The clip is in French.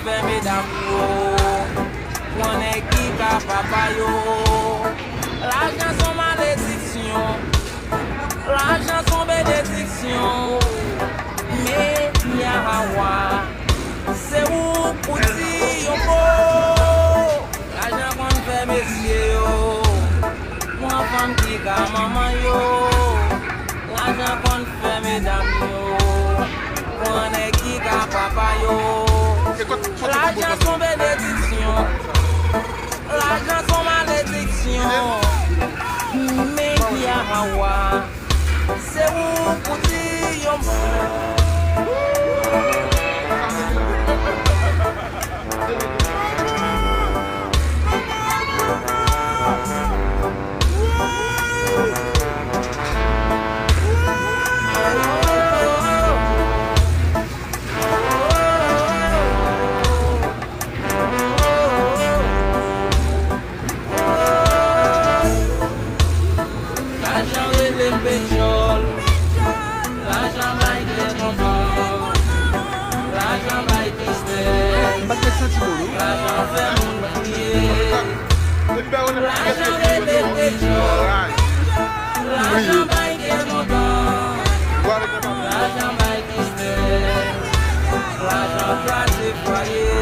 fait mesdames yo. On est qui ka papa yo. L'argent son malédiction. L'argent son bénédiction. Mais y'a Hawa. C'est où pour dire yo. L'argent qu'on fait messieurs yo. Moi femme qui ka maman yo. L'argent qu'on fait mesdames yo. On est qui ka papa yo. L'argent son bénédiction. L'argent son malédiction. Mais qui a Hawa. C'est où pour dire yo. L'argent va être content. L'argent va être triste. L'argent fait mon prier. L'argent est le pétrole. L'argent va être content. L'argent va être triste. L'argent va te foyer.